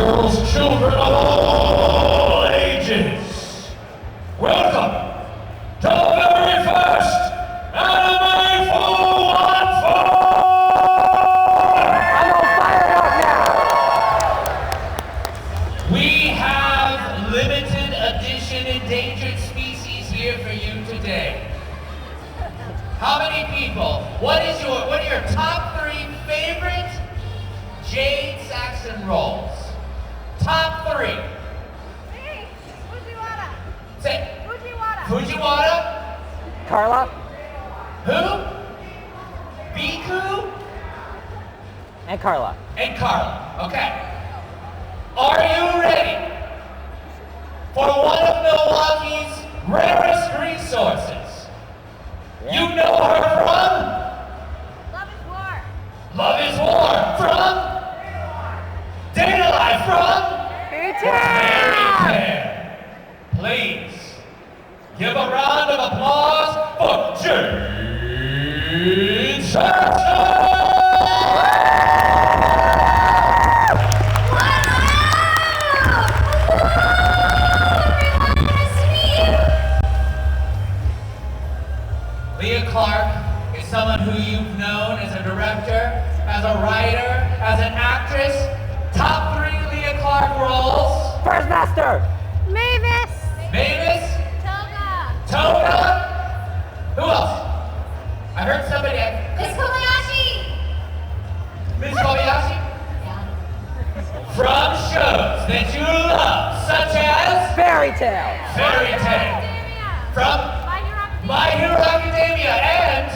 girls, children of all ages, welcome to the very first Anime 414! I'm all fired up now! We have limited edition endangered species here for you today. How many people? What are your top 3 favorite Jade Saxon roles? Top 3. Me, Fujiwara. Say. Fujiwara. Fujiwara. Carla? Who? Biku And Carla. and Carla. Okay. Are you ready for one of Milwaukee's rarest resources? Yeah. You know her from Love is War. Love is War, from Data Life, from Fairytail. Please give a round of applause for Jade Saxon. Leah Clark is someone who you've known as a director, as a writer, as an actress. Top 3 Leah Clark roles. First Master! Mavis. Mavis, Toga. Toga. Who else? I heard somebody. Miss Kobayashi. Miss Kobayashi? From shows that you love, such as Fairytail! Fairytail. From My Hero Academia and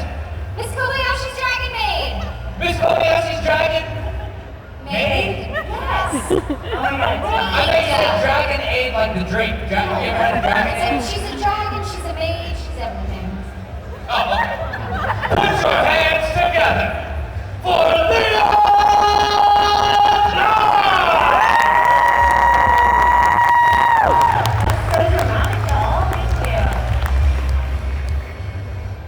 Miss Kobayashi's Dragon Maid. Miss Kobayashi's Dragon Maid? Yes. I think you said Dragon Aid like the drink. You ever had a Dragon Aid? She's a dragon, she's a maid, she's everything. Oh, okay. Put your hands together for Leah Clark!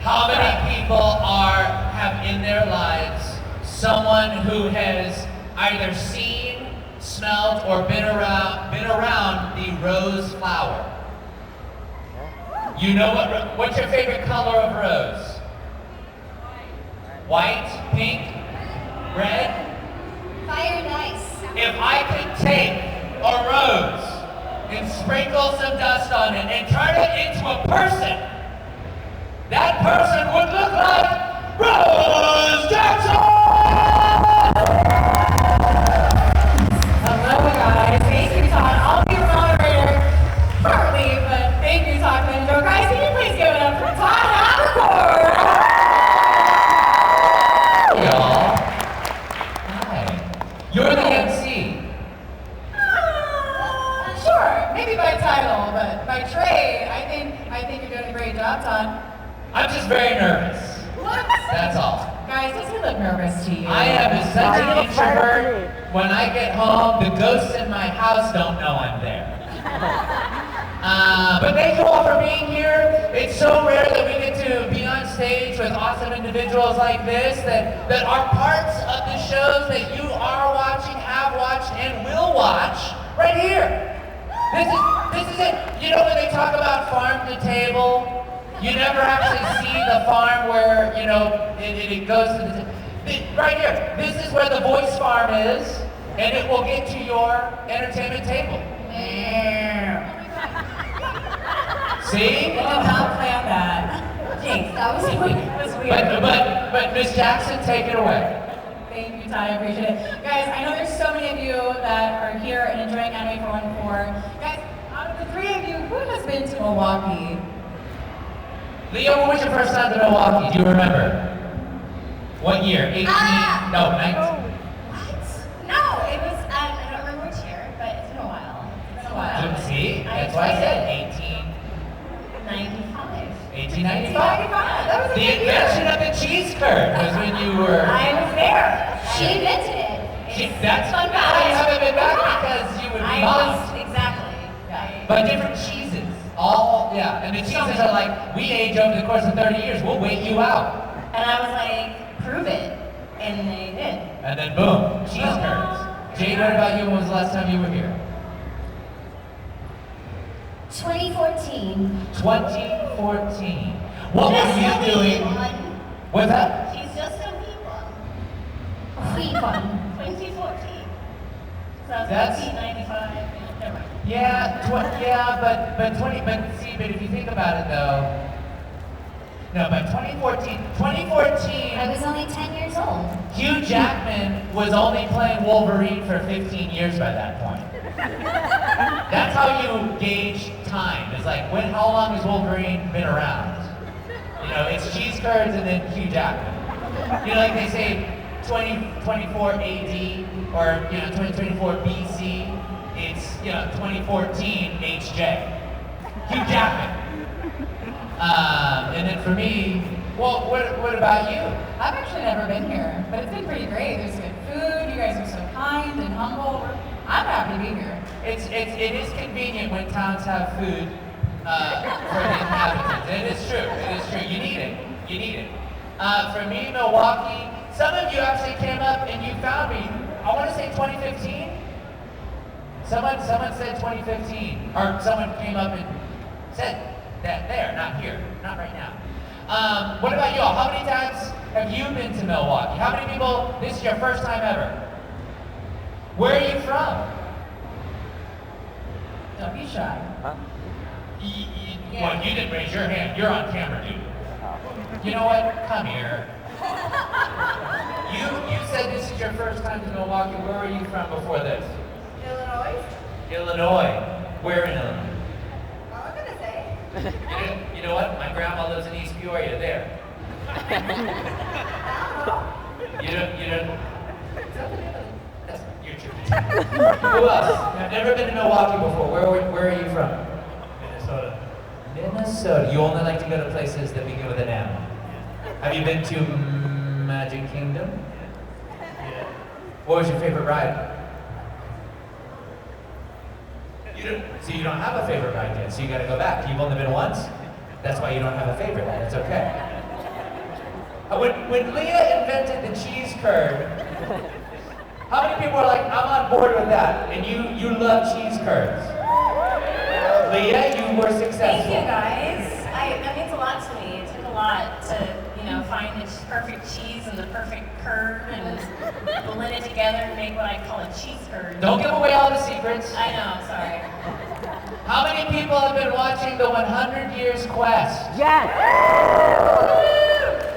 How many people have in their lives someone who has either seen, smelled, or been around the rose flower? You know what's your favorite color of rose? White, pink, red? Fire and ice. If I could take a rose and sprinkle some dust on it and turn it into a person, that person would look like Rose Jackson! Hello guys, thank you Todd. I'll be your moderator partly, but thank you Todd Linjo. Guys, can you please give it up for Todd Havercourt? Y'all. Hi. You're the MC. Sure, maybe by title, but by trade, I think you're doing a great job, Todd. I'm just very nervous. What? That's all. Guys, does he look nervous to you? I am such an introvert. When I get home, the ghosts in my house don't know I'm there. But thank you all for being here. It's so rare that we get to be on stage with awesome individuals like this that are parts of the shows that you are watching, have watched, and will watch right here. This is it. You know when they talk about farm to table, you never actually see the farm where, you know, it goes to the... Right here, this is where the voice farm is, and it will get to your entertainment table. See? I did not plan that. Jinx, that was weird. That was weird. But Miss Jackson, take it away. Thank you, Todd. I appreciate it. Guys, I know there's so many of you that are here and enjoying Anime 414. Guys, out of the 3 of you, who has been to Milwaukee? Leo, when was your first time to Milwaukee? Do you remember? What year? 18? No, 19? What? No, it was, I don't remember which year, but it's been a while. It's been a while. See? That's why I said 1895. 95. That was a The good year. invention of the cheese curd was when you were... I was there. She invented it. That's why you haven't been back because you would be lost. Exactly. Right. But different cheeses. And the cheeses are like, we age over the course of 30 years, we'll wait you out. And I was like, prove it. And they did. And then boom, cheese curds. Jade, what about you? When was the last time you were here? 2014. 2014. What were Just you a wee doing? one. What's that? She's just a wee one. Wee one. 2014. So That's- 1995. Never mind. Yeah, but if you think about it though, no, by 2014, I was only 10 years old. Hugh Jackman was only playing Wolverine for 15 years by that point. That's how you gauge time. It's like, how long has Wolverine been around? You know, it's cheese curds and then Hugh Jackman. You know, like they say 2024 AD or 2024 BC. It's 2014 HJ. Hugh Jackman. And then for me, well, what about you? I've actually never been here, but it's been pretty great. There's good food. You guys are so kind and humble. I'm happy to be here. It is convenient when towns have food for the inhabitants. It is true. You need it. For me, Milwaukee, some of you actually came up and you found me. I want to say 2015. Someone said 2015, or someone came up and said that there, not here, not right now. What about y'all? How many times have you been to Milwaukee? How many people, this is your first time ever? Where are you from? Don't be shy. Huh? Well, you didn't raise your hand. You're on camera, dude. You know what? Come here. You said this is your first time to Milwaukee. Where were you from before this? Illinois? Illinois. Where in Illinois? All I'm gonna say. You know what? My grandma lives in East Peoria. There. You don't. You're tripping. Who else? I've never been to Milwaukee before. Where are you from? Minnesota. Minnesota. You only like to go to places that begin with an M. Have you been to Magic Kingdom? Yeah. What was your favorite ride? So you don't have a favorite ride yet, so you gotta go back. You've only been once? That's why you don't have a favorite. That's okay. When Leah invented the cheese curd, how many people are like, I'm on board with that, and you love cheese curds? Leah, you were successful. Thank you guys. That means a lot to me. It took a lot to, find the perfect cheese and the perfect curd and blend it together and make what I call a cheese curd. Don't give away all the secrets. I know, sorry. How many people have been watching the 100 Years Quest? Yes!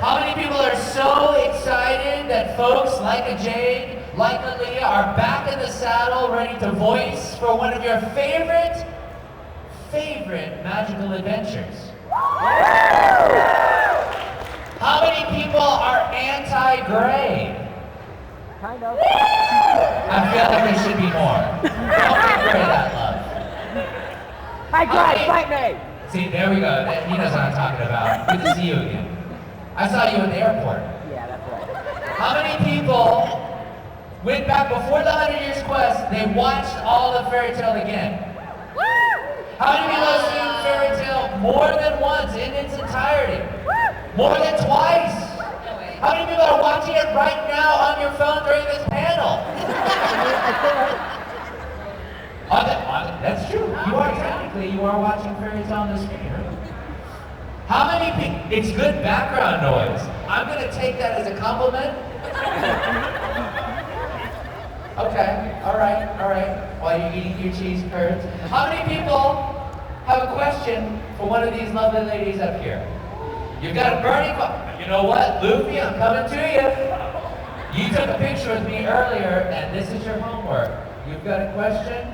How many people are so excited that folks like a Jade, like a Leah, are back in the saddle ready to voice for one of your favorite magical adventures? How many people are anti-gray? Kind of. I feel like there should be more. Don't give Gray that love. Hi, Gray, fight me! See, there we go. He knows what I'm talking about. Good to see you again. I saw you at the airport. Yeah, that's right. How many people went back before the 100 Years Quest, they watched all of Fairytale again? How many people have seen Fairytale more than once in its entirety? More than twice? How many people are watching it right now on your phone during this panel? That's true. You are watching Fairytale on the screen, right? How many people? It's good background noise. I'm going to take that as a compliment. Okay, all right. While you're eating your cheese curds. How many people have a question for one of these lovely ladies up here? You've got a burning question. You know what, Luffy, I'm coming to you. You took a picture with me earlier, and this is your homework. You've got a question,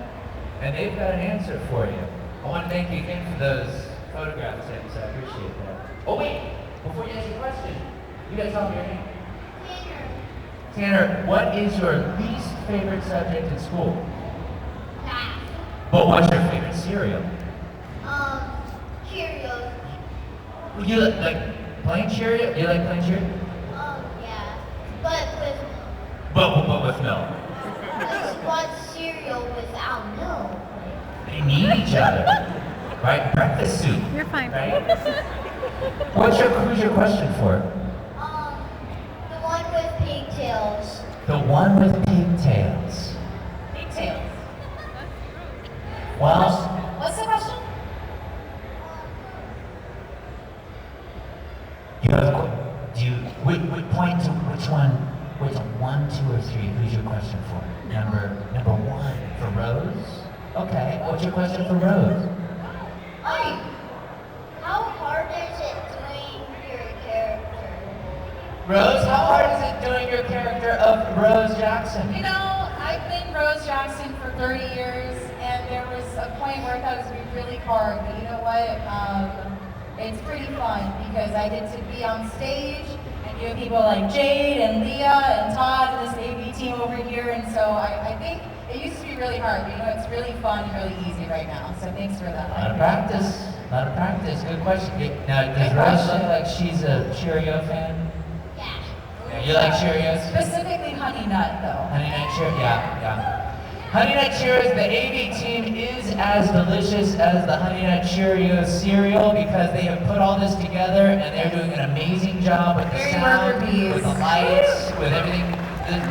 and they've got an answer for you. I want to thank you again for those photographs, Tim, so I appreciate that. Oh wait, before you ask your question, you gotta tell me your name. Tanner, what is your least favorite subject in school? Math. But what's your favorite cereal? Cheerios. You like plain Cheerio? You like plain Cheerio? Yeah. But with But with milk. what's cereal without milk? They need each other, right? Breakfast soup. You're fine. Right? Who's your question for? The one with pigtails. The one with pigtails. question for? Number one for Rose. Okay, what's your question for Rose? How hard is it doing your character? Rose, how hard is it doing your character of Rose Jackson? You know, I've been Rose Jackson for 30 years, and there was a point where I thought it was going to be really hard. But you know what? It's pretty fun because I get to be on stage, and you have people like Jade and Leah and Todd and this AV team over here, and so I think it used to be really hard, but you know, it's really fun and really easy right now. So thanks for that. A lot of practice. Good question. Now, does Rose look like she's a Cheerio fan? Yeah. You like Cheerios? Specifically Honey Nut, though. Honey Nut Cheerios? Yeah. Honey Nut Cheerios, the AV team is as delicious as the Honey Nut Cheerios cereal because they have put all this together and they're doing an amazing job with the Very sound, worker bees. with the lights, with everything.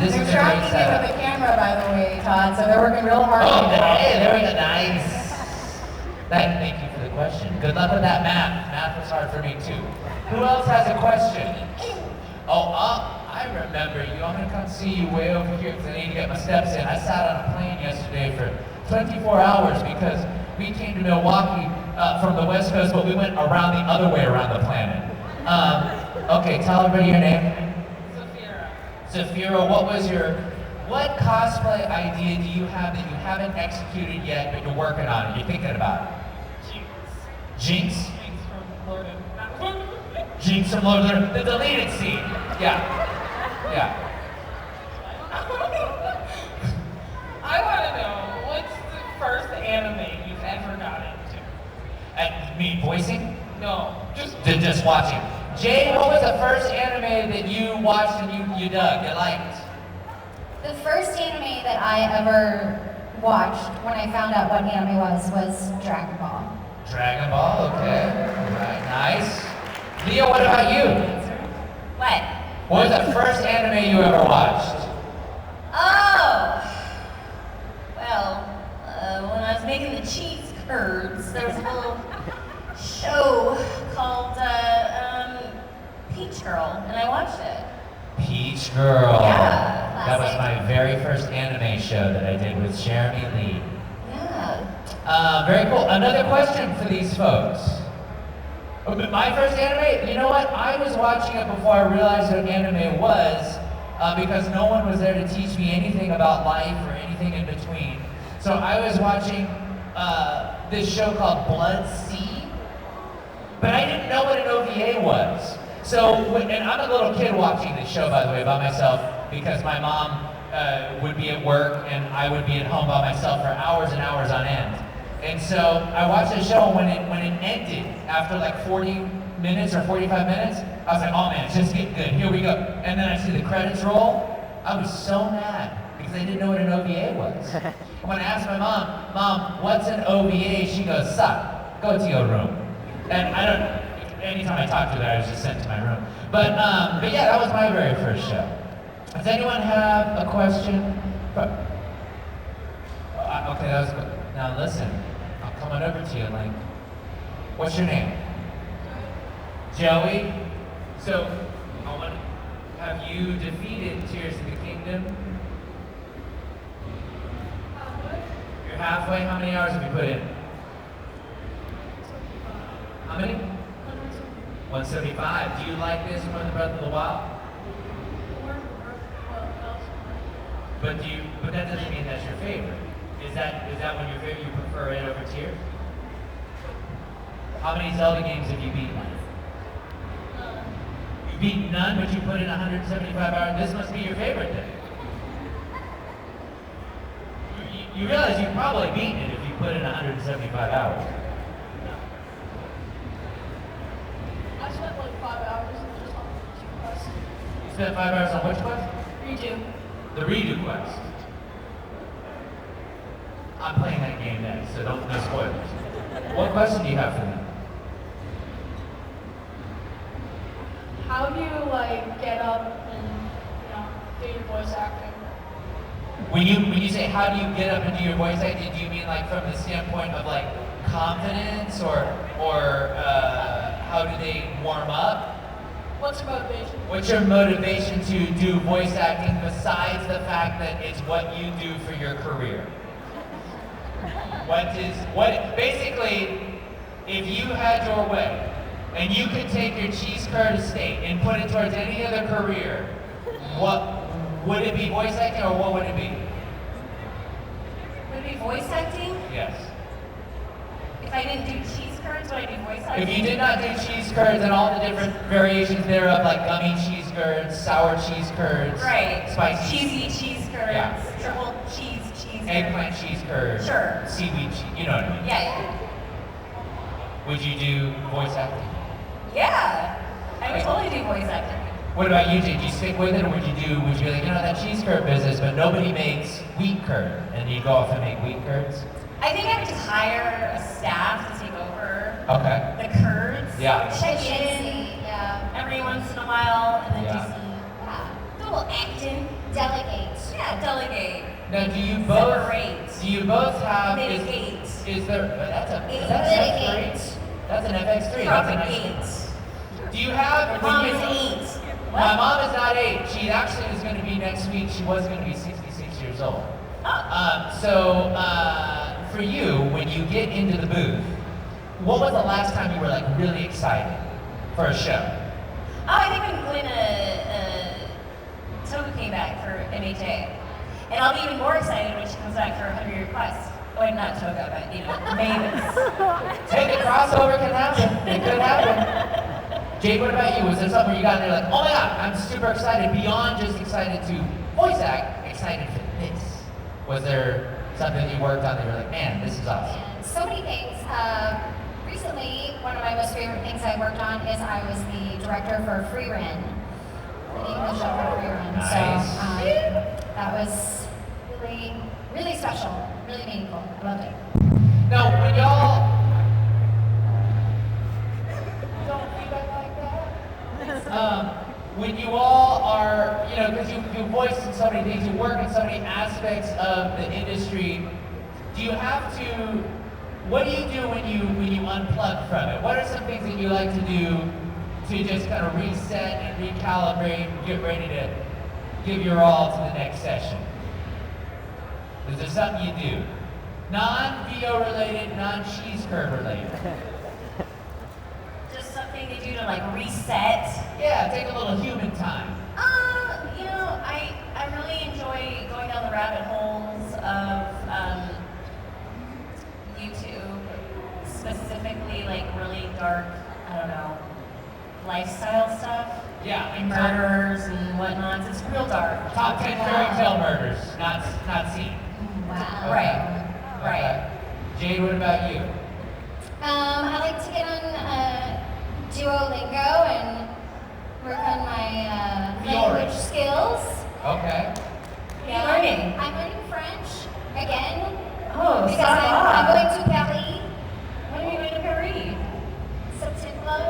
This They're is a great tracking you setup. with the camera, by the way, Todd, so they're working real hard. Oh, right now. hey, there we go. Nice. Thank you for the question. Good luck with that math. Math was hard for me too. Who else has a question? I remember you. I'm gonna come see you way over here because I need to get my steps in. I sat on a plane yesterday for 24 hours because we came to Milwaukee from the West Coast, but we went around the other way around the planet. Okay, tell everybody your name. Zafira, what cosplay idea do you have that you haven't executed yet, but you're working on it? You're thinking about it? Jinx? Jinx from Lord of the Rings. The deleted scene. Yeah. I want to know, what's the first anime you've ever got into? Me voicing? No, Just watching. Jade, what was the first anime that you watched and you dug, you liked? The first anime that I ever watched when I found out what anime was Dragon Ball. Dragon Ball, okay. Right, nice. Leah, what about you? What? What was the first anime you ever watched? Oh! Well, when I was making the cheese curds, there was a little show called Peach Girl, and I watched it. Peach Girl. Yeah, That was classic. my very first anime show that I did with Jeremy Lee. Yeah. Very cool. Another question for these folks. My first anime, you know what? I was watching it before I realized what anime was because no one was there to teach me anything about life or anything in between. So I was watching this show called Blood Sea, but I didn't know what an OVA was. So, and I'm a little kid watching this show, by the way, by myself because my mom would be at work and I would be at home by myself for hours and hours on end. And so I watched the show, and when it ended after like 40 minutes or 45 minutes, I was like, oh man, it's just getting good, here we go. And then I see the credits roll, I was so mad because I didn't know what an OVA was. When I asked my Mom, what's an OVA? She goes, son, go to your room. And anytime I talked to her, I was just sent to my room. But yeah, that was my very first show. Does anyone have a question? Okay, that was good. Now listen, I'm coming over to you, like, what's your name? Joey? So, I want to have you defeated Tears of the Kingdom? You're halfway? How many hours have you put in? How many? 175. Do you like this more than Breath of the Wild? But that doesn't mean that's your favorite. Is that one your favorite? You prefer it over Tears? How many Zelda games have you beaten? You've beaten none, but you put in 175 hours. This must be your favorite then. You realize you've probably beaten it if you put in 175 hours. I spent like 5 hours just on the quest. You spent 5 hours on which quest? Redo. The redo quest. I'm playing that game next, so no spoilers. What question do you have for me? How do you like get up and do your voice acting? When you say how do you get up and do your voice acting, do you mean like from the standpoint of like confidence or how do they warm up? What's your motivation? What's your motivation to do voice acting besides the fact that it's what you do for your career? Basically, if you had your way and you could take your cheese curd estate and put it towards any other career, what would it be, voice acting, or what would it be? Would it be voice acting? Yes. If I didn't do cheese curds, would I do voice acting? If you did not do cheese curds and all the different variations thereof, like gummy cheese curds, sour cheese curds, Right. spicy Cheesy cheese curds. Yeah. Triple cheese eggplant cheese curds, Sure. seaweed cheese, you know what I mean? Yeah. Would you do voice acting? Yeah. I would totally do voice acting. What about you, Jay? Do you stick with it, or would you be like, that cheese curd business, but nobody makes wheat curd, and you go off and make wheat curds? I think I would just hire a staff to take over Okay. the curds. Yeah. Check in Efficiency, yeah. every once in a while, and then Yeah. do some Yeah. little acting. Delegate. Yeah, delegate. Now, do you both have, Mitigate. is there, that's an Mitigate. FX3? That's an FX3, that's a nice Propagate. Do you have, Mom when is you- 8. My mom is not 8. She actually is going to be next week. She was going to be 66 years old. For you, when you get into the booth, what was the last time you were like really excited for a show? Oh, I think when Toga came back for MHA. And I'll be even more excited when she comes back for 100 Requests. Well, not Toga, but, Mavis. Hey, the crossover can happen. It could happen. Jade, what about you? Was there something where you got in there like, oh my god, I'm super excited, beyond just excited to voice act, excited for this? Was there something you worked on that you were like, man, this is awesome? And so many things. Recently, one of my most favorite things I worked on is I was the director for Free Run, the English show for Free Run. Nice. So that was really, really special, really meaningful. I loved it. Now, when y'all don't feedback like that. When you all are, because you voice in so many things, you work in so many aspects of the industry. Do you have to? What do you do when you unplug from it? What are some things that you like to do to just kind of reset and recalibrate, and get ready to give your all to the next session? Is there something you do? Non-VO related, non-cheese curd related. Just something to do to reset. Yeah, take a little human time. I really enjoy going down the rabbit holes of YouTube, specifically really dark, lifestyle stuff. Yeah, And murderers and whatnot. It's real dark. Top 10 fairy tale murders, not seen. Wow. Right. Okay. Jade, what about you? I like to get on Duolingo and work on my language skills. Okay. What are you learning? I'm learning French again. Oh, Because ça I'm va. going to Paris, When are you going to Paris? September,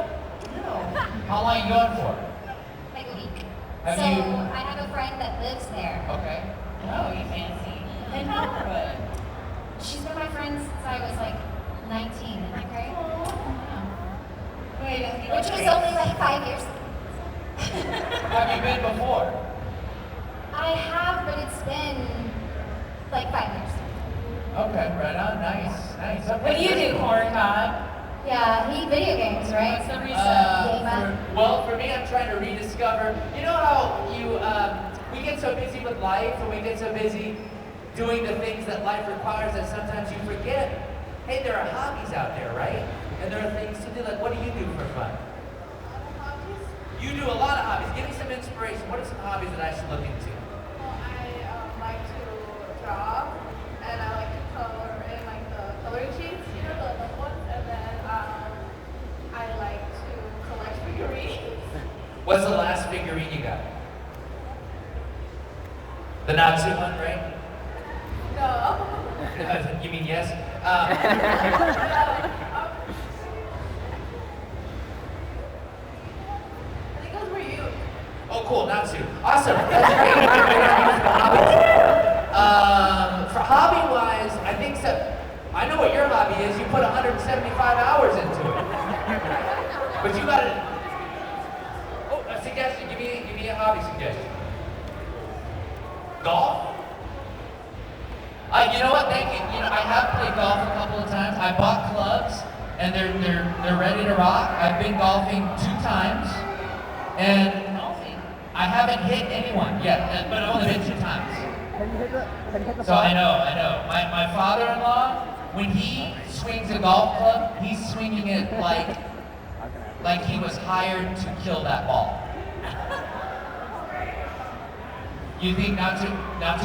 No. How long are you going for? like a week. Have so you- I have a friend that lives there. Okay. Oh, you fancy. And how or what? She's been my friend since I was 19. Isn't that great? Wait, Which was only 5 years. Have you been before? I have, but it's been 5 years. Okay, right on. Nice. Okay. What do you do, Corn Todd? Yeah, video games, right? What's the reason? For me, I'm trying to rediscover. You know how we get so busy with life, and we get so busy doing the things that life requires that sometimes you forget. Hey, there are hobbies out there, right? And there are things to do. What do you do for fun? You do a lot of hobbies. Give me some inspiration. What are some hobbies that I should look into? Well, I like to draw, and I like to color in the coloring sheets, the little ones, and then I like to collect figurines. What's the last figurine you got? The Nazi one, right? No. You mean yes? I think those were you. Oh, cool, Natsu. Awesome. That's great. For hobby-wise, I think so. I know what your hobby is. You put 175 hours into it. But you got it. Oh, hobby suggestion? Golf? You know what? Thank you. You know, I have played golf a couple of times. I bought clubs, and they're ready to rock. I've been golfing 2 times, and I haven't hit anyone yet, but I've only been 2 times. Can you hit the So I know. My father-in-law, when he swings a golf club, he's swinging it like he was hired to kill that ball. You think Natsu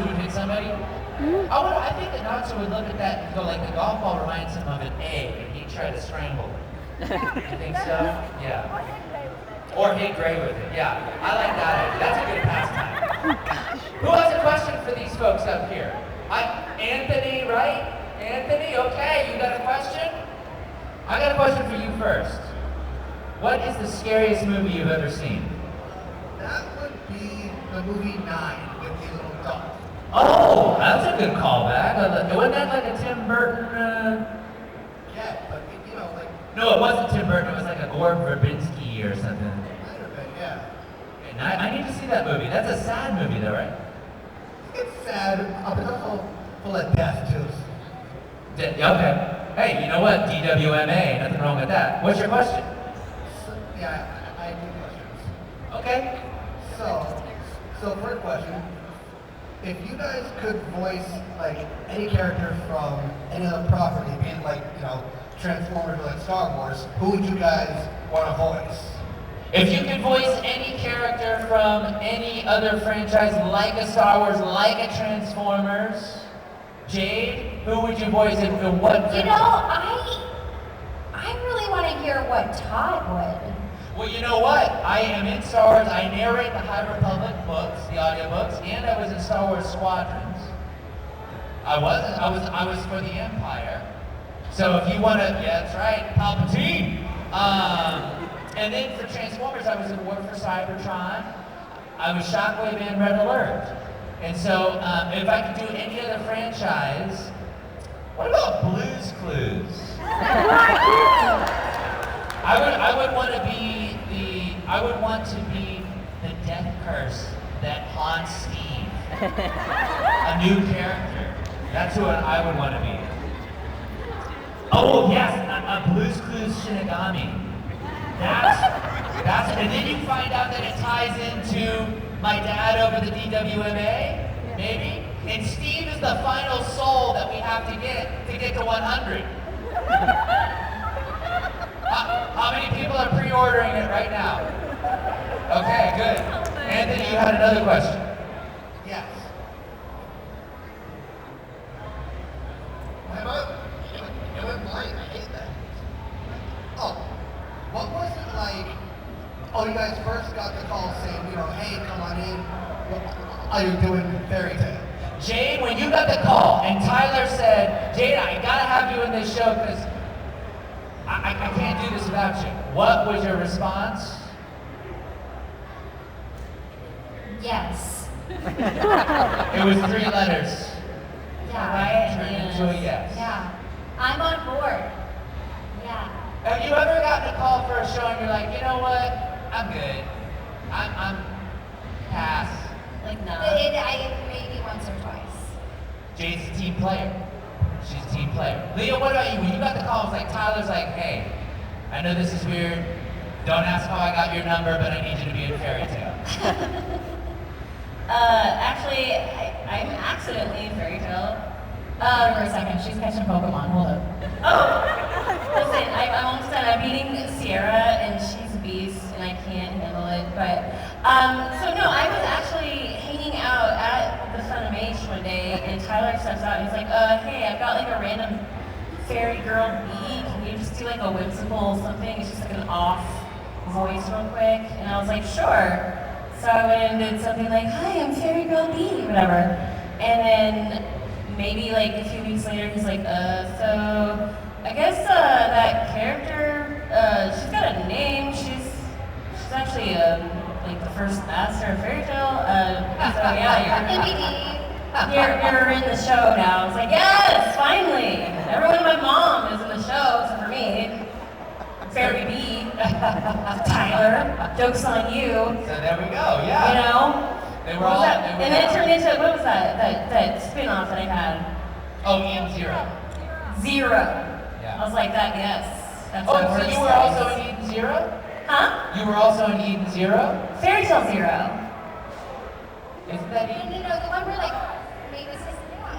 would hit somebody? I think that Natsu would look at that and go like the golf ball reminds him of an egg, and he'd try to strangle it. You think so? Yeah. Or hit Gray with it. Yeah. I like that idea. That's a good pastime. Who has a question for these folks up here? Anthony, right? Anthony, okay, you got a question? I got a question for you first. What is the scariest movie you've ever seen? That would be the movie 9 with the little dog. Oh, that's a good callback. Wasn't that like a Tim Burton? Yeah, but you know, like. No, it wasn't Tim Burton. It was like a Gore Verbinski or something. Might have been, yeah. And I need to see that movie. That's a sad movie, though, right? It's sad, but it's also full of death too. Okay. Hey, you know what? DWMA. Nothing wrong with that. What's your question? Yeah, I have 2 questions. Okay. So first question, if you guys could voice like any character from any other property, being like, you know, Transformers or like Star Wars, who would you guys want to voice? If you could voice any character from any other franchise, like a Star Wars, like a Transformers, Jade, who would you voice and what? You know, I really want to hear what Todd would. Well, you know what? I am in Star Wars. I narrate the High Republic books, the audiobooks, and I was in Star Wars Squadrons. I was for the Empire. So if you want to, yeah, that's right, Palpatine. And then for Transformers, I was in War for Cybertron. I was Shockwave and Red Alert. And so if I could do any other franchise, what about Blue's Clues? I would want to be the death curse that haunts Steve. A new character. That's who I would want to be. Oh yes, a Blue's Clues Shinigami. That's, and then you find out that it ties into my dad over the DWMA, maybe. And Steve is the final soul that we have to get to 100. How many people are pre-ordering it right now? Okay, good. Anthony, you had another question. Yes. It went blank. I hate that. Oh, what was it like? Oh, you guys first got the call saying, you know, hey, come on in. What are you doing fairytail? Jade, when you got the call and Tyler said, Jade, I gotta have you in this show because I can't do this without you. What was your response? Yes. It was 3 letters. Yeah. Right? Turned into a yes. Yeah. I'm on board. Yeah. Have you ever gotten a call for a show and you're like, you know what? I'm good. I'm pass. Like no. Maybe once or twice. Jade's a team player. She's a team player. Leah, what about you? When you got the call, it's like Tyler's like, hey, I know this is weird. Don't ask how I got your number, but I need you to be in Fairytale. Actually, I'm accidentally in Fairytale. For a second, she's catching Pokemon. Hold up. Oh! Listen, I'm almost done. I'm beating Sierra, and she's a beast, and I can't handle it. But, so no, I was actually hanging out at the Fun H one day, and Tyler steps out, and he's like, hey, I've got like a random fairy girl bee. Can you just do like a whimsical something? It's just like an off voice real quick. And I was like, sure. So I went and did something like, hi, I'm fairy girl bee, whatever. And then maybe like a few weeks later, he's like, so I guess that character, she's got a name. She's actually like the first master of Fairytale. So yeah, you're in the show now. I was like, yes, finally. Everyone but my mom is in the show, except for me. Fairy B, Tyler. Joke's on you. So there we go, yeah. You know? They were What was all, that? they were And then it down. turned into, what was that spin-off that I had? Oh, Eden Zero. Zero. Yeah. I was like that, yes. That's Oh, what so works you were best. also in Eden Zero? Huh? You were also in Eden Zero? Fairytail Zero. Isn't that No, Eden? no, no, the one where like Mavis is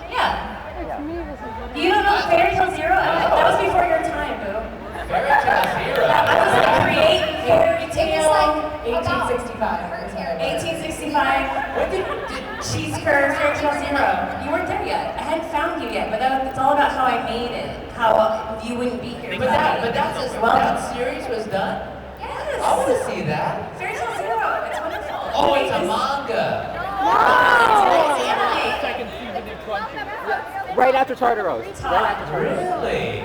Yeah. It's me, this is what You don't know Fairytail Zero? That was before your time, boo. Fairytale Zero. That was like creating Fairytale. It was like 1865. her character. 1865. What did Cheese curve, Fairytale Zero. You weren't there yet. I hadn't found you yet, but it's all about how I made it. How you wouldn't be here. but that series was done? Yes. I want to see that. Fairytale Zero. It's wonderful. Oh, it's a manga. It's anime. second season in 20. Right after Tartaros. Right after Tartaros. Really?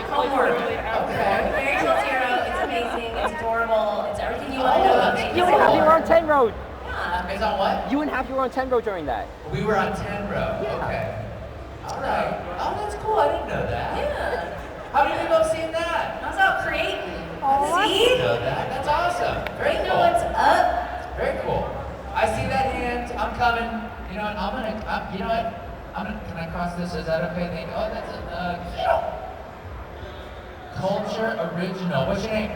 Homework. Okay. Fairytale Zero. It's amazing. It's adorable. It's everything you want to know about You Fairytale and Happy Zero. were on 10 Road. Yeah. It's on what? You and Happy were on 10 Road during that. We were on 10 Row. Okay. All right. Oh, that's cool. I didn't know that. Yeah. How many people have seen that? I was out creating. I See? didn't know that. That's awesome. Very You know cool. what's up? Very cool. I see that hand. I'm coming. You know what? You know what? Can I cross this? Is that okay? Thank you. Oh, that's Culture Original. What's your name?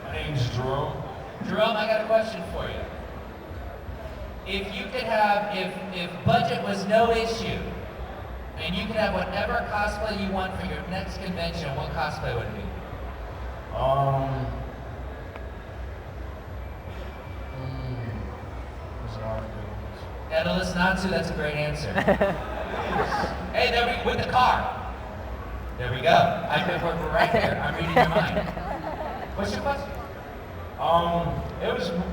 My name's Jerome. Jerome, I got a question for you. If you could have, if budget was no issue, and you could have whatever cosplay you want for your next convention, what cosplay would it be? There's a lot of good ones. Daedalus Natsu, that's a great answer. Hey, there we with the car. There we go. We're right there. I'm reading your mind. What's your question?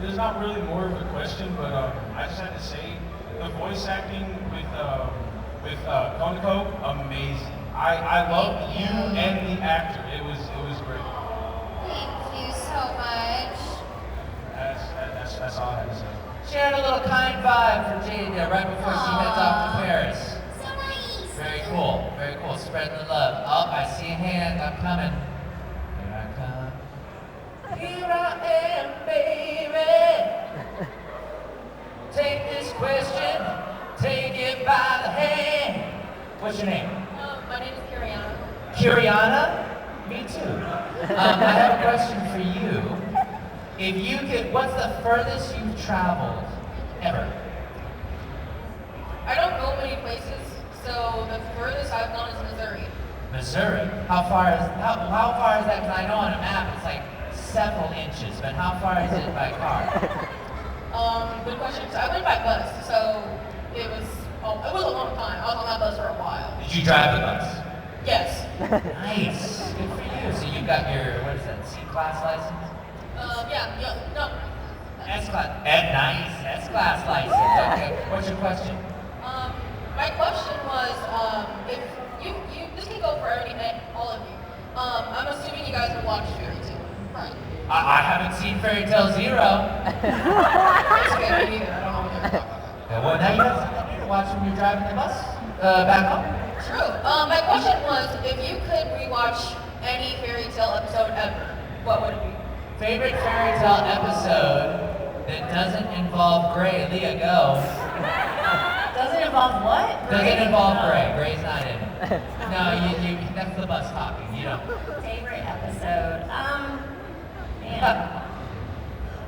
It's not really more of a question, but I just had to say the voice acting with Konako, amazing. I loved you and the actor. It was great. Thank you so much. That's all I had to say. Sharing a little kind vibe for Jada right before she heads off to Paris. So nice. Very cool. Very cool. Spreading the love. Oh, I see a hand. I'm coming. Here I come. Here I am, baby. Take this question. Take it by the hand. What's your name? My name is Kiriana. Kiriana? Me too. I have a question for you. If you could, what's the furthest you've traveled ever? I don't go many places, so the furthest I've gone is Missouri. Missouri. How far is that? Because I know on a map it's like several inches, but how far is it by car? Good question. So I went by bus, so it was a long time. I was on that bus for a while. Did you drive the bus? Yes. Nice. Good for you. So you got your, what is that, C-class license? No. S-class. Nice. S-class license. Okay. What's your question? My question was, if you this can go for all of you. I'm assuming you guys have watched Fairy Tail, right? I haven't seen Fairytale Zero. It's okay, me neither. I don't know what you're talking about. Yeah, well, now you have something to watch when you're driving the bus back home. True. My question was, if you could rewatch any Fairy Tail episode ever, what would it be? Favorite fairy tale episode that doesn't involve Gray. Leah, go. Doesn't involve what? Doesn't involve Gray. Gray's not in it. No, you that's the bus talking. You don't. Favorite episode? Man.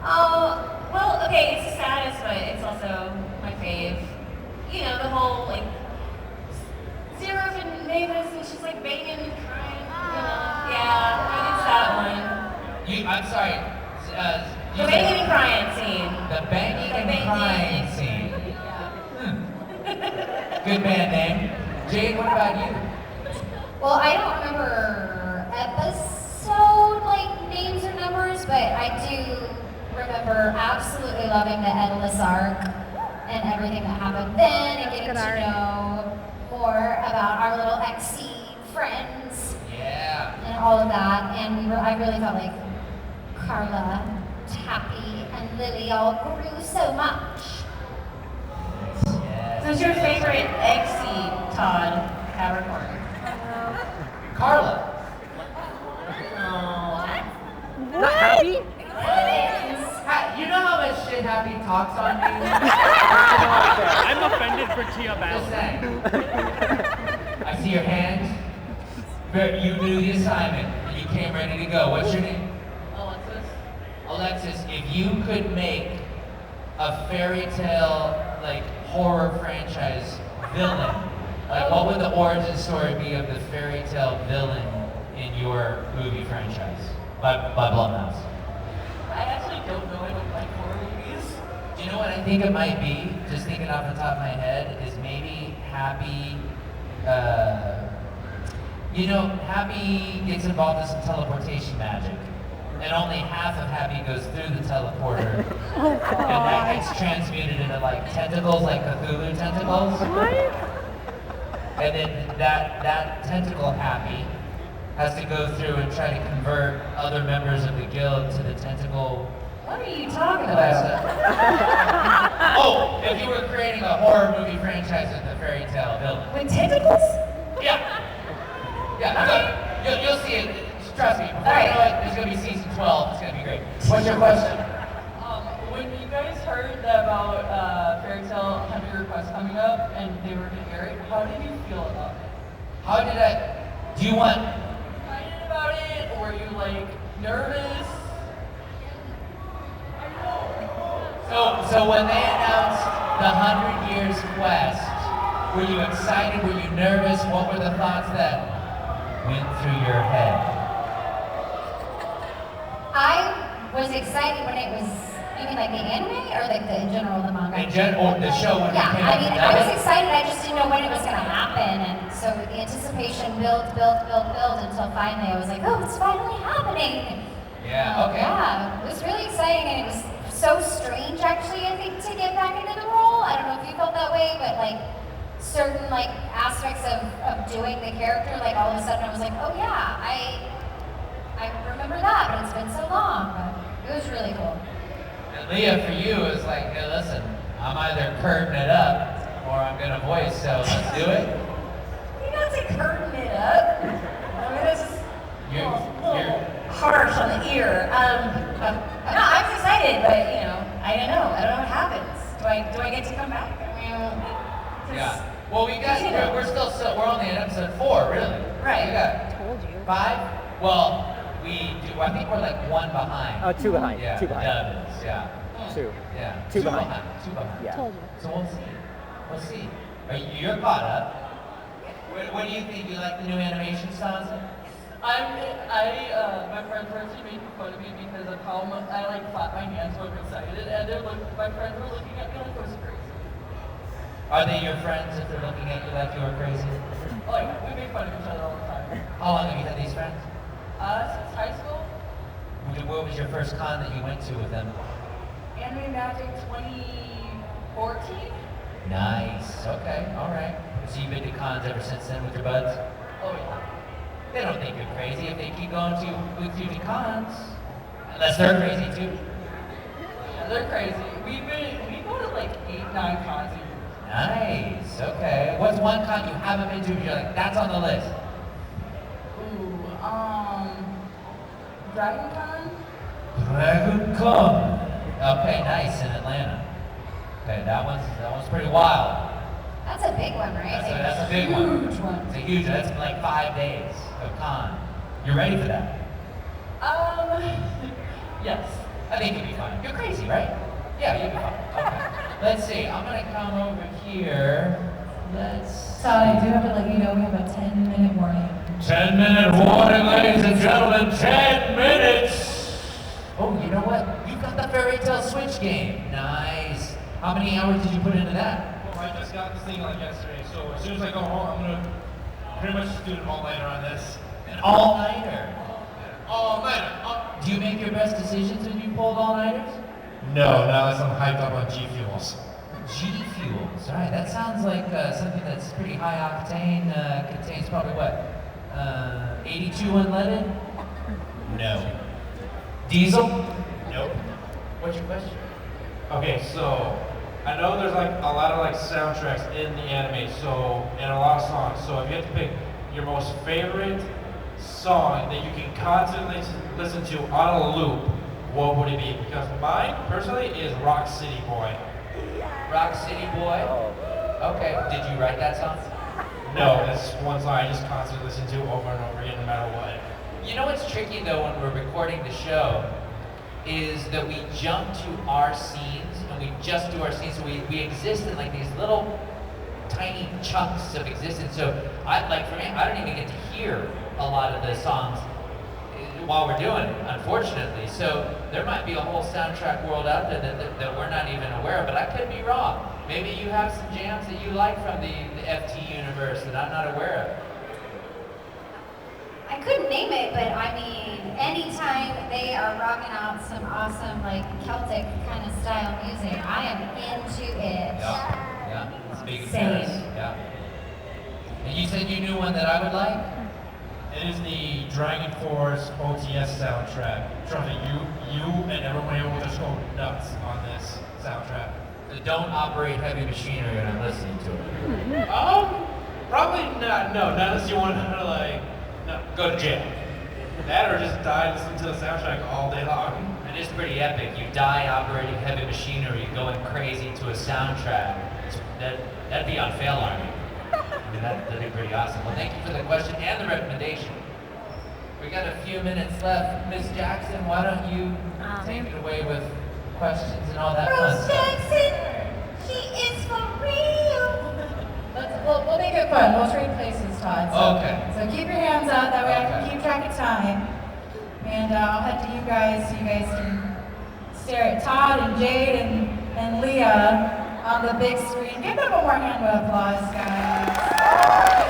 Oh, well, okay, it's the saddest, but it's also my fave. You know, the whole, like, Zero and Mavis, and she's, like, banging and crying, you know? Yeah, it's that one. I'm sorry. The banging and crying scene. The banging The and banging crying and- scene. Yeah. Good band name. Jade, what about you? Well, I don't remember episode like names or numbers, but I do remember absolutely loving the Endless Arc and everything that happened then, and getting to know more about our little XC friends Yeah. and all of that. And I really felt like Carla, Tappy, and Lily all grew so much. Yes. Who's your favorite egg seed, Todd Capricorn? Carla. Not Happy? You talks on you. I'm offended for Tia Just Ballard. saying. I see your hand. You knew the assignment and you came ready to go. What's your name? Alexis. Alexis, if you could make a fairy tale, like, horror franchise villain, like, what would the origin story be of the fairy tale villain in your movie franchise by Blumhouse? I actually don't know. I don't like horror movies. Do you know what I think it might be? Just thinking off the top of my head is maybe Happy. Happy gets involved in some teleportation magic, and only half of Happy goes through the teleporter, and that gets transmuted into like tentacles, like Cthulhu tentacles. And then that tentacle Happy has to go through and try to convert other members of the guild to the tentacle. What are you talking about? Oh, if you were creating a horror movie franchise with a fairy tale villain. With tentacles? Yeah. Yeah, so you'll see it. Trust me. Before All you know right. it, there's gonna be season 12. It's gonna be great. What's your question? When you guys heard about Fairy Tale 100 Requests coming up and they were getting married, how did you feel about it? How did I? Do you want? Excited about it, or were you like nervous? So when they announced the 100 Years Quest, were you excited? Were you nervous? What were the thoughts that went through your head? I was excited when it was, you mean like the anime or like the in general, the manga? Or the show when Yeah, it came I out? mean, I was excited, I just didn't know when it was gonna happen, and so the anticipation built until finally I was like, oh, it's finally happening. Yeah, okay. Yeah, it was really exciting, and it was so strange actually, I think, to get back into the role. I don't know if you felt that way, but like certain like aspects of doing the character, like all of a sudden I was like, oh yeah, I remember that, but it's been so long, but it was really cool. And Leah, for you, it's like, hey, listen, I'm either curtain it up or I'm gonna voice, so let's do it. You got to curtain it up. I mean, this is You're- a little harsh on the ear. No, I was excited, but I don't know. I don't know what happens. Do I get to come back? I mean, Yeah. Well, we're only in episode 4, really. Right. We got 5. Well, I think we're like 1 behind. 2 behind. Yeah. 2 behind. Dub is, yeah. 2. Yeah. 2 2 behind. 2 behind. Yeah. So we'll see. You're caught up. What do you think? You like the new animation styles? My friends were actually making fun of me because of how much I like clap my hands when I'm excited, and my friends were looking at me like I was crazy. Are they your friends if they're looking at you like you were crazy? Oh yeah, we make fun of each other all the time. How long have you had these friends? Since high school, What was your first con that you went to with them? Anime Magic 2014. Nice. Okay. All right. So you've been to cons ever since then with your buds? Oh yeah. They don't think you're crazy if they keep going with you to cons. Unless they're crazy too. Yeah, they're crazy. We go to like 8-9 cons a year. Nice. Okay. What's one con you haven't been to? You're like, that's on the list. Ooh, Dragon Con. Dragon Con. Okay. Nice in Atlanta. Okay. That one's pretty wild. That's a big one, right? That's a big one. Huge one. It's a huge. That's like 5 days of con. You're ready for that? Yes. I think you'll be fine. You're crazy, right? Yeah, you'll be fine. Okay. Let's see. I'm gonna come over here. Todd, I do have to let you know we have a 10-minute warning. 10-minute warning, ladies and gentlemen. 10 minutes. Oh, you know what? You've got the fairy tale switch game. Nice. How many hours did you put into that? Well, I just got this thing like yesterday, so as soon as I go home, I'm gonna pretty much do an all-nighter on this. An all-nighter. All-nighter. Do you make your best decisions when you pulled all-nighters? No, now that I'm hyped up on G Fuels. G Fuels. All right, that sounds like something that's pretty high octane. Contains probably what? 82 unleaded? No. Diesel? Nope. What's your question? Okay, so I know there's like a lot of like soundtracks in the anime, and a lot of songs. So if you have to pick your most favorite song that you can constantly listen to on a loop, what would it be? Because mine, personally, is Rock City Boy. Rock City Boy? Okay. Did you write that song? No, that's one song I just constantly listen to over and over again, no matter what. You know what's tricky though when we're recording the show is that we jump to our scenes and we just do our scenes. So we exist in like these little tiny chunks of existence. So for me, I don't even get to hear a lot of the songs while we're doing it, unfortunately. So there might be a whole soundtrack world out there that we're not even aware of, but I could be wrong. Maybe you have some jams that you like from the FT universe that I'm not aware of. I couldn't name it, but I mean, anytime they are rocking out some awesome, like, Celtic kind of style music, I am into it. Yeah, it's big in Same. Paris. Yeah. And you said you knew one that I would like? It is the Dragon Force OTS soundtrack. Trust me, you and everybody will just go nuts on this soundtrack. So don't operate heavy machinery when I'm listening to it. Probably not. No, not unless you want to go to jail. That or just die and listen to the soundtrack all day long. And it's pretty epic. You die operating heavy machinery, going crazy to a soundtrack. That'd be on Fail Army. I mean, that'd be pretty awesome. Well, thank you for the question and the recommendation. We got a few minutes left. Miss Jackson, why don't you take it away with questions and all that fun stuff? Jackson, he is for real. We'll make it fun. We'll trade places, Todd. Okay. So keep your hands out. That way I can keep track of time. And I'll head to you guys so you guys can stare at Todd and Jade and Leah on the big screen. Give them one more hand of applause, guys.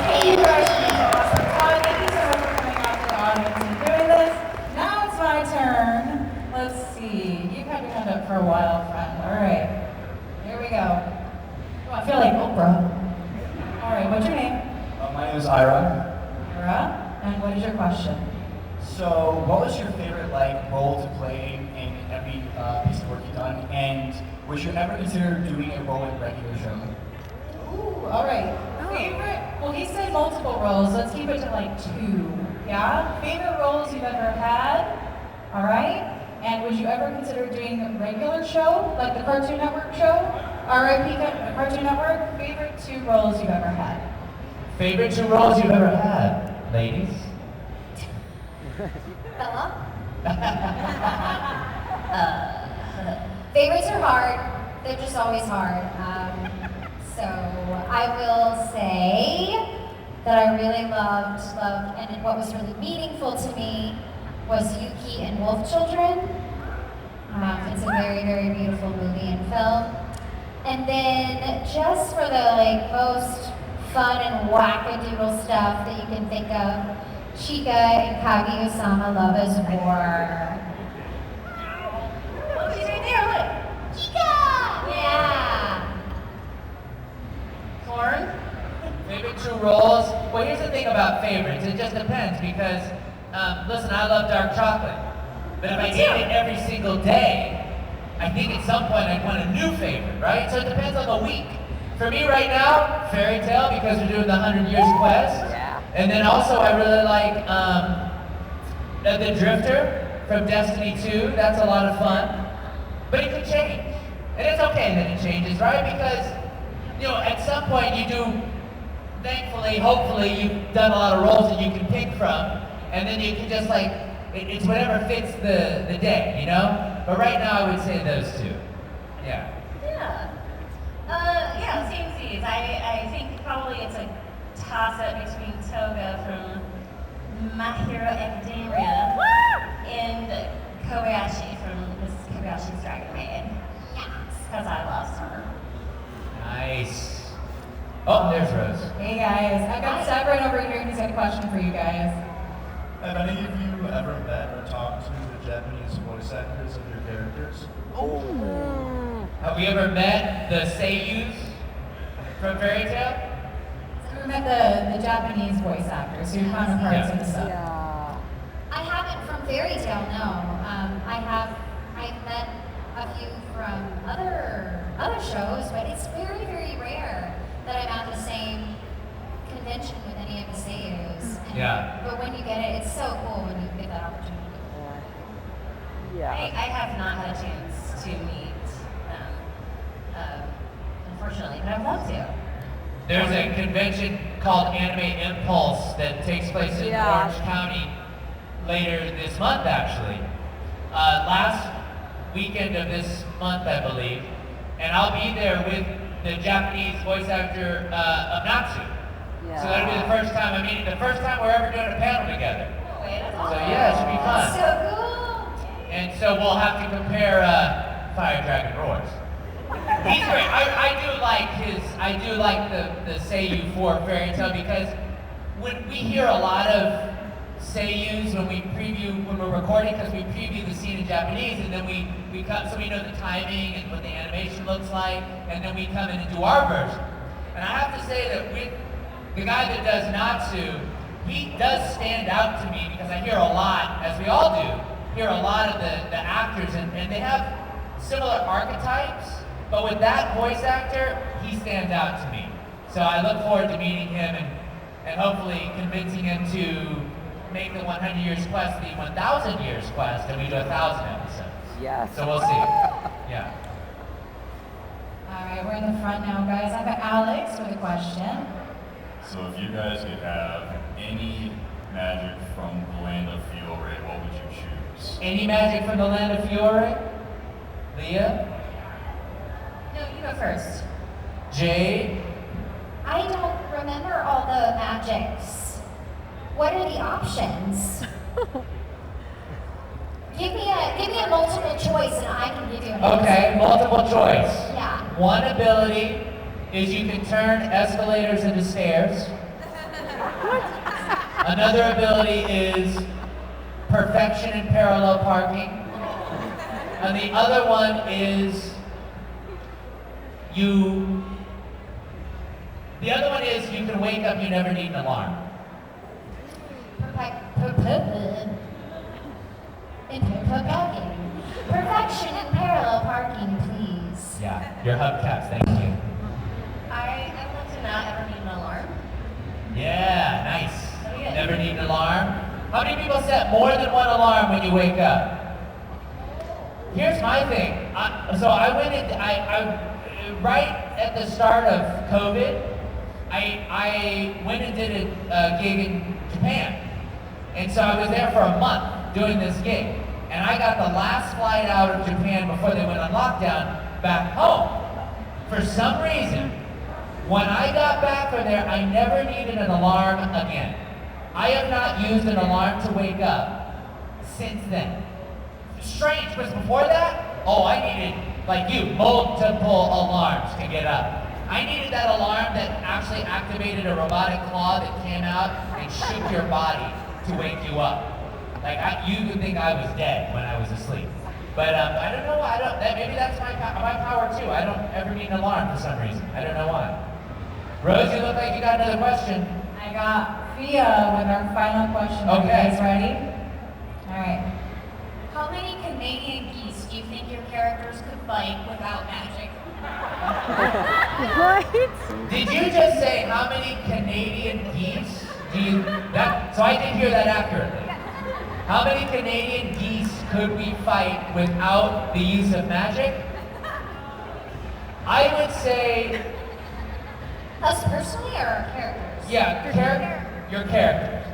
Okay, you guys are awesome. Todd, thank you so much for coming out to the audience and doing this. Now it's my turn. Let's see. You've had your hand up for a while, friend. All right. Here we go. Oh, I feel like Oprah. All right, what's your name? My name is Ira. Ira. And what is your question? So, what was your favorite role to play in every piece of work you've done? And would you ever consider doing a role in a regular show? Ooh, all right. Favorite? Well, he said multiple roles. Let's keep it to 2. Yeah? Favorite roles you've ever had? All right. And would you ever consider doing a regular show, like the Cartoon Network show? RIP Cartoon Network? Favorite 2 roles you've ever had? Favorite 2 roles you've ever had, ladies? Bella? Favorites are hard. They're just always hard. So I will say that I really loved, and what was really meaningful to me was Yuki and Wolf Children. It's a very, very beautiful movie and film. And then just for the most fun and wackadoodle stuff that you can think of, Chica and Kaguya-sama Love is War. Oh, she's right there, look! Chica! Yeah! Lauren? Favorite 2 roles? Well, here's the thing about favorites. It just depends because, listen, I love dark chocolate. But if I ate it every single day, I think at some point I'd want a new favorite, right? So it depends on the week. For me right now, Fairytail, because we're doing the 100 Years Quest. And then also I really like The Drifter from Destiny 2. That's a lot of fun. But it could change. And it's okay that it changes, right? Because, at some point you do, thankfully, hopefully, you've done a lot of roles that you can pick from. And then you can just it's whatever fits the day, But right now I would say those 2. Yeah. Yeah, same C's. I think probably it's a toss-up between Toga from My Hero Academia and Kobayashi from Mrs. Kobayashi's Dragon Maid. Yes, because I lost her. Nice. Oh, there's Rose. Hey guys, I got Seb right over here and he's got a question for you guys. Have any of you ever met or talked to the Japanese voice actors of your characters? Have we ever met the seiyus from Fairytail? So we met the Japanese voice actors, your counterparts in the sub. I haven't from Fairytale, no. I've met a few from other shows, but it's very, very rare that I'm at the same convention with any of the seiyus. Yeah. But when you get it, it's so cool when you get that opportunity. I have not had a chance to meet them, unfortunately, but I'd love to. There's a convention called Anime Impulse that takes place in Orange County later this month, actually. Last weekend of this month, I believe. And I'll be there with the Japanese voice actor of Natsu. So that'll be the first time I'm meeting, the first time we're ever doing a panel together. Oh, wait, that's So awesome. yeah, it should be fun. So cool. And so we'll have to compare Fire Dragon Roars. He's great. I do like the Seiyu for Fairytail because when we hear a lot of Seiyus when we're recording, because we preview the scene in Japanese and then we come, so we know the timing and what the animation looks like, and then we come in and do our version. And I have to say that with the guy that does Natsu, he does stand out to me because I hear a lot, as we all do, hear a lot of the actors and they have similar archetypes, but with that voice actor, he stands out to me. So I look forward to meeting him and hopefully convincing him to make the 100 Years Quest the 1,000 Years Quest, and we do 1,000 episodes. Yes. So we'll see. Yeah. All right, we're in the front now, guys. I have Alex with a question. So if you guys could have any magic from the land of Fiore, what would you choose? Any magic from the land of Fiore? Leah? No, you go first. Jade? I don't remember all the magics. What are the options? Give me a multiple choice and I can give you an answer. Okay, multiple choice. Yeah. One ability is you can turn escalators into stairs. Another ability is perfection in parallel parking. And the other one is you can wake up, you never need an alarm. Perfection in parallel parking, please. Yeah, your hubcaps, thank you. I would like to not ever need an alarm. Yeah, nice. Oh, yeah. Never need an alarm. How many people set more than one alarm when you wake up? Here's my thing. Right at the start of COVID, I went and did a gig in Japan. And so I was there for a month doing this gig. And I got the last flight out of Japan before they went on lockdown back home. For some reason, when I got back from there, I never needed an alarm again. I have not used an alarm to wake up since then. Strange, because before that, I needed, like you, multiple alarms to get up. I needed that alarm that actually activated a robotic claw that came out and shook your body to wake you up. Like, you would think I was dead when I was asleep. But I don't know why, maybe that's my power too. I don't ever need an alarm for some reason. I don't know why. Rose, you look like you got another question. I got Fia with our final question. Are you guys ready? All right. How many Canadian geese do you think your characters could fight without magic? What? Did you just say how many Canadian geese so I did hear that accurately. How many Canadian geese could we fight without the use of magic? I would say... Us personally or our characters? Yeah, your characters.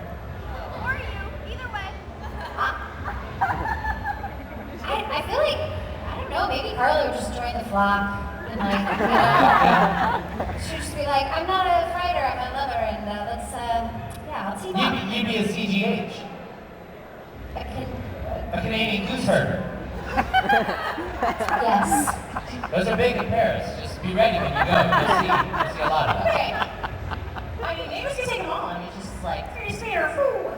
Or you, either way. I feel like, I don't know, maybe Carla would just join the flock. And like, she'd just be like, I'm not a fighter, I'm a lover, and I'll team up. You'd be a CGH. A Canadian goose herder. Yes. Those are big in Paris. Just be ready when you go. You'll see a lot of them. Okay. I mean, maybe we should take them on. It's just like, pretty spear, whoo.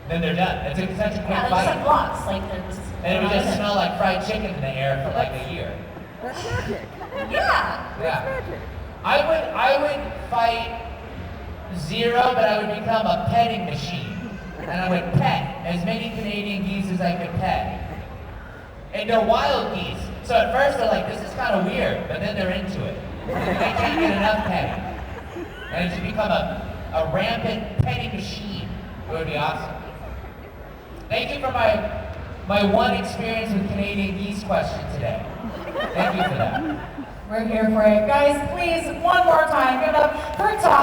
Then they're done. It's such a quick Yeah, they're fight. just like blocks. Like they're just. And it would just smell like fried chicken in the air for like a year. That's magic. Yeah. Yeah. I would fight Zero, but I would become a petting machine. And I would pet as many Canadian geese as I could pet. And they're wild geese. So at first they're like, this is kind of weird, but then they're into it. They can't get enough petting. And it should become a rampant petting machine. It would be awesome. Thank you for my one experience with Canadian geese question today. Thank you for that. We're here for it. Guys, please, one more time, give it up for Todd.